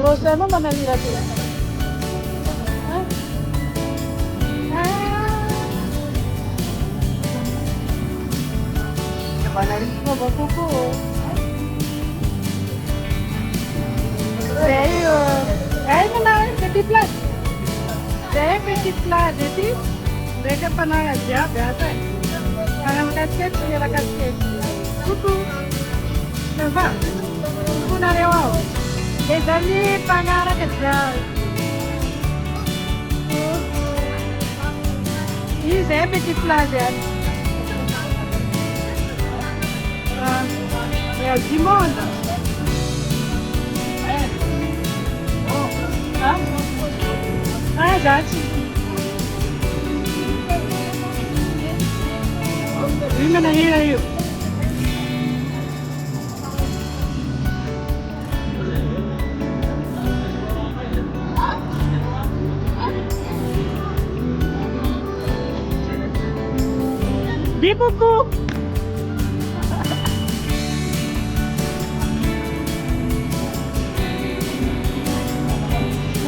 Rosa mo manalira sila. Manalira mo ba ko? Serio? Ay mo na, petit plat. Saya petit plat, jadi mereka pernah aja biasa. Karena kasket, punya kasket. Kuku, nampak? Kuku narewau. Desali pangara kecil. Ini saya petit plat ya. Ya Simon. Zaci. Ini mana hira yuk? Di buku.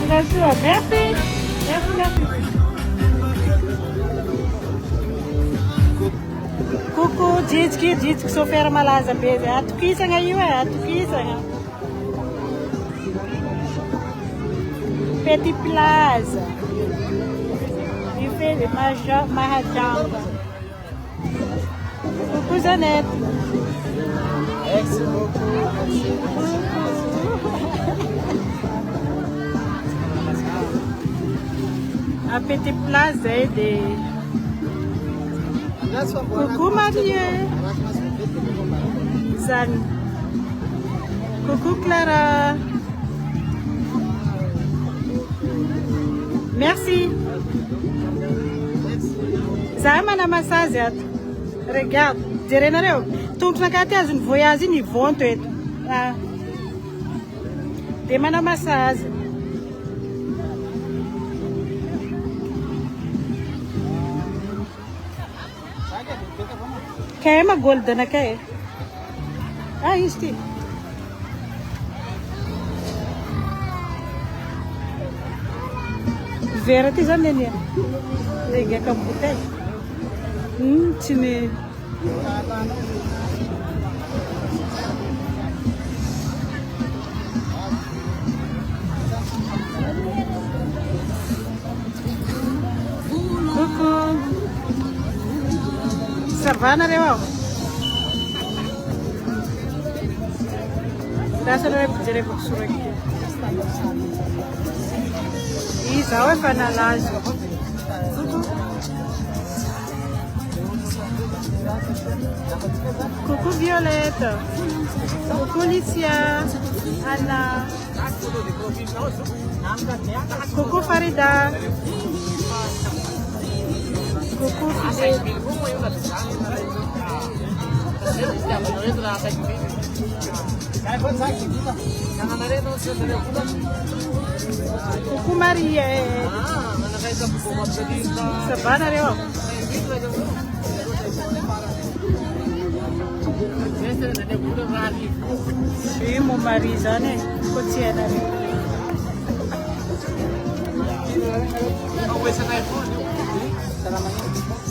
Merci. Coucou, diz que sofrer malaza beze. Atukisa ngayo atukisa nga. Petit Plaza. Ife mahajanga. Coucou Zanette. Merci beaucoup. A Petit Plaza de Coucou Marie. Zan. Coucou Clara. Merci. Zama na massage. Regarde, dire na reo. Tonto na kati azun voyage ni vonto eto. Ah. Tema na massage. Kaya mag-gold na kaya. Ah, isti. Verity zany niya. Lege kamputay. Chine. Coucou. Ça va na rewa? Dasa na pijere ko surek. Isa wa fanalazo. Coucou Violette. Coucou Licia. Anna. Coucou Farida. Coucou Fidel. Coucou Maria. Ça va na rewa? Sim, mon mari zane. Kotia na rewa.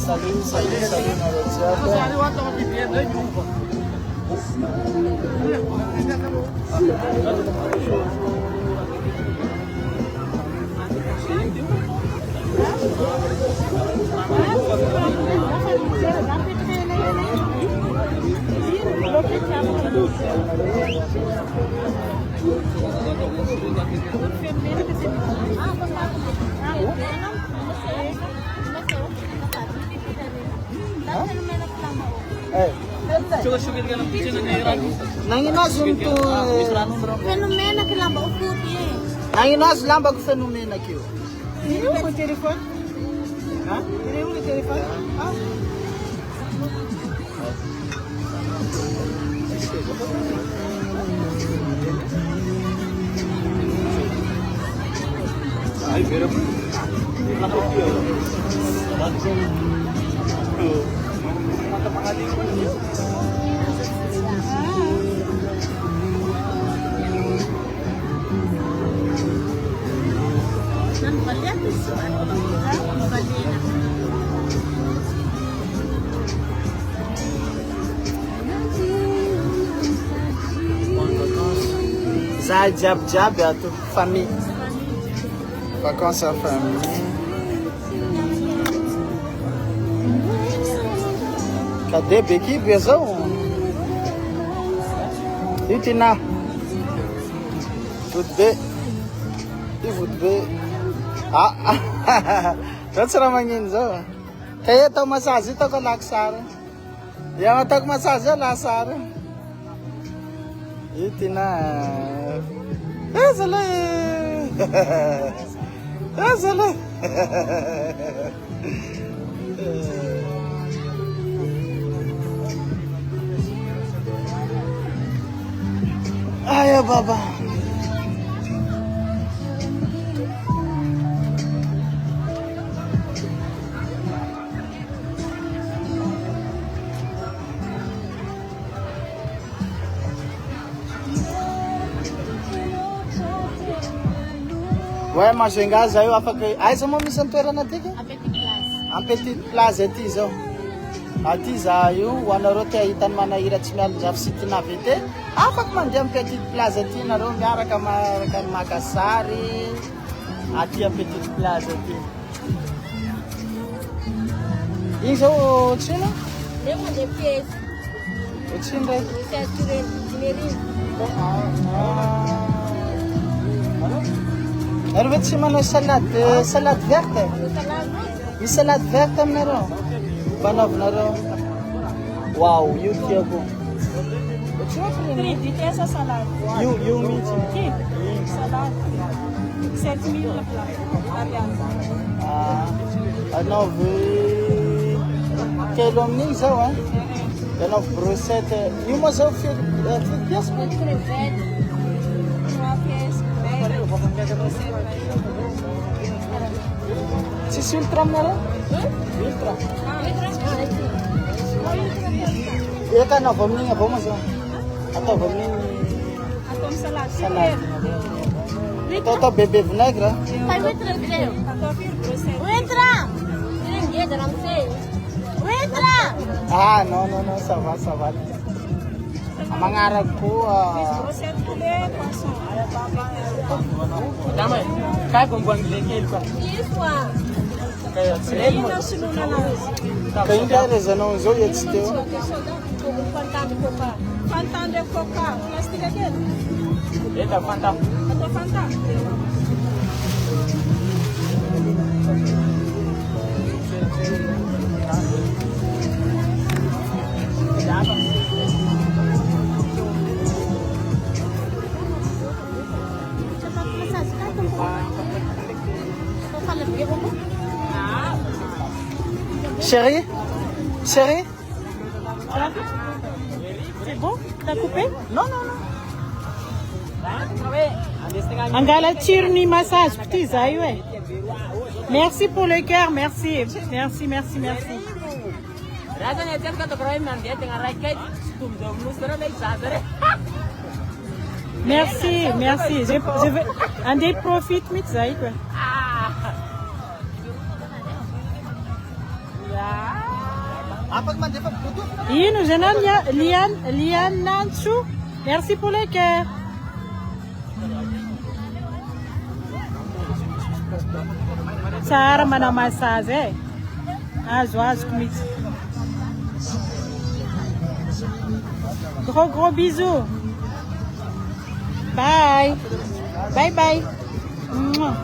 Salut, Nanginas untuk fenomena que lamba o fenomena que Il est où mon téléphone? Hein? Il est où le téléphone? Ah. Aí, vira. Ça diab diab à toute famille. Vacances à famille. Cadê Becky, Bezão? E Tina? Tudo bem? E tudo bem? Ah, that's what I'm saying. So, hey, to massage to ko laksar. Ya to massage laksar. E Tina? Azale. Azale. Ai, baba. Ouais, moi j'ai un gaz, eu afaka. Ai sa mo misy toerana tiky? Am Petite Place aty zao. Aty za io ho anareo te ahitany manahira tsy mialonjafy sy tina vete. Afaka mandeha am Petite Place aty nareo miaraka maka sary. Aty am Petite Place aty. Iny zao otrino? Otrino ndraiky? Ero ve tsy manao salade verte? Misy salade verte aminareo? Fanaovanareo? Wow, io tiako. Vitesse salade. Io mihitsy. Salade. 7000 le plat. Anaovy telo amin'igny zao a. Anaovy brochette. Io moa zao pièce. 3 pièces. Tsisy ultra aminareo? Ultra. Eka anaovy amin'igny avao moa zao. Ataovy amin'igny salade. Atao bébé vinaigre. Ah non, ça va. Mangarap ko. Tama. Kaya bumbang legel ko. Kaya hindi rezano zo yetste. Fanta de coca, plastic again. Eta Fanta. Atau Fanta. Chérie? C'est bon? T'as coupé? Non. Angala tirni massage, petit zai, ouais. Merci pour le cœur, merci. Merci. Je vais en des profite mit zai, quoi. Ino, Lian Nanchu. Merci pour le cœur. Sarah mana massage. Azo comigo. Gros bisous. Bye. Bye. Mouah.